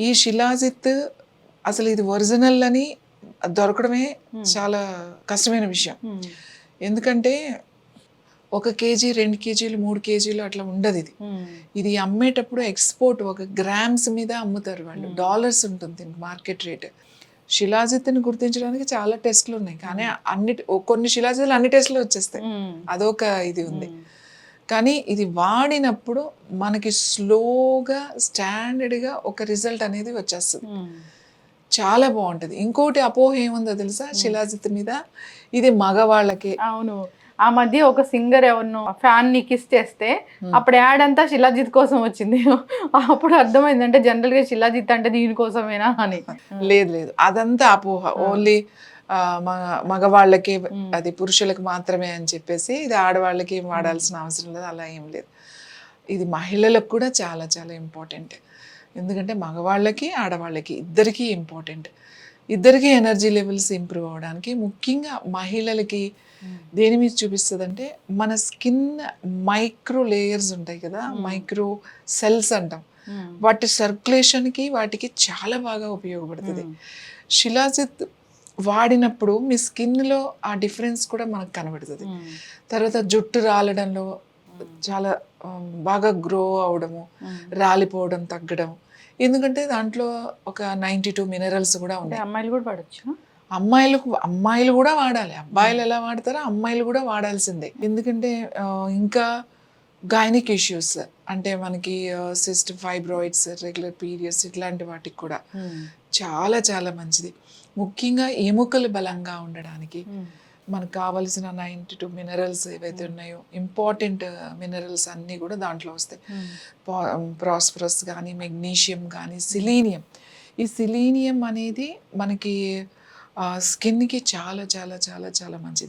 ఈ శిలాజిత్ అసలు ఇది ఒరిజినల్ అని దొరకడమే చాలా కష్టమైన విషయం. ఎందుకంటే 1 కేజీ 2 కేజీలు 3 కేజీలు అట్లా ఉండదు. ఇది అమ్మేటప్పుడు ఎక్స్పోర్ట్ 1 గ్రామ్స్ మీద అమ్ముతారు వాళ్ళు. డాలర్స్ ఉంటుంది మార్కెట్ రేట్. శిలాజిత్తుని గుర్తించడానికి చాలా టెస్ట్లు ఉన్నాయి, కానీ కొన్ని శిలాజిత్తులు అన్ని టెస్ట్లు వచ్చేస్తాయి. అదొక ఇది ఉంది. కానీ ఇది వాడినప్పుడు మనకి స్లోగా స్టాండర్డ్గా ఒక రిజల్ట్ అనేది వచ్చేస్తుంది. చాలా బాగుంటుంది. ఇంకోటి అపోహ ఏముందో తెలుసా శిలాజిత్ మీద, ఇది మగవాళ్ళకి. అవును, ఆ మధ్య ఒక సింగర్ ఎవరినో ఫ్యాన్ ని కిస్ చేస్తే అప్పుడు యాడ్ అంతా శిలాజిత్ కోసం వచ్చింది. అప్పుడు అర్థమైంది అంటే జనరల్ గా శిలాజిత్ అంటే దీనికోసమేనా అని. లేదు లేదు, అదంతా అపోహ. ఓన్లీ మగవాళ్ళకి అది పురుషులకు మాత్రమే అని చెప్పేసి ఇది ఆడవాళ్ళకి ఏం వాడాల్సిన అవసరం లేదు, అలా ఏం లేదు. ఇది మహిళలకు కూడా చాలా చాలా ఇంపార్టెంట్. ఎందుకంటే మగవాళ్ళకి ఆడవాళ్ళకి ఇద్దరికీ ఇంపార్టెంట్. ఇద్దరికీ ఎనర్జీ లెవెల్స్ ఇంప్రూవ్ అవ్వడానికి. ముఖ్యంగా మహిళలకి దేని మీద చూపిస్తుంది అంటే, మన స్కిన్ మైక్రో లేయర్స్ ఉంటాయి కదా, మైక్రో సెల్స్ అంటాం, వాటి సర్క్యులేషన్కి వాటికి చాలా బాగా ఉపయోగపడుతుంది. శిలాజిత్ వాడినప్పుడు మీ స్కిన్లో ఆ డిఫరెన్స్ కూడా మనకు కనబడుతుంది. తర్వాత జుట్టు రాలడంలో చాలా బాగా గ్రో అవడము, రాలిపోవడం తగ్గడం. ఎందుకంటే దాంట్లో ఒక 92 మినరల్స్ కూడా ఉన్నాయి. అమ్మాయిలు కూడా వాడచ్చు. అమ్మాయిలు కూడా వాడాలి. అబ్బాయిలు ఎలా వాడతారో అమ్మాయిలు కూడా వాడాల్సిందే. ఎందుకంటే ఇంకా గైనిక్ ఇష్యూస్ అంటే మనకి సిస్ట్, ఫైబ్రాయిడ్స్, రెగ్యులర్ పీరియడ్స్ ఇట్లాంటి వాటికి కూడా చాలా చాలా మంచిది. ముఖ్యంగా ఎముకలు బలంగా ఉండడానికి మనకు కావలసిన 92 మినరల్స్ ఏవైతే ఉన్నాయో, ఇంపార్టెంట్ మినరల్స్ అన్నీ కూడా దాంట్లో వస్తాయి. ప్రాస్పరస్ కానీ, మెగ్నీషియం కానీ, సిలీనియం. ఈ సిలీనియం అనేది మనకి స్కిన్కి చాలా చాలా చాలా చాలా మంచిది.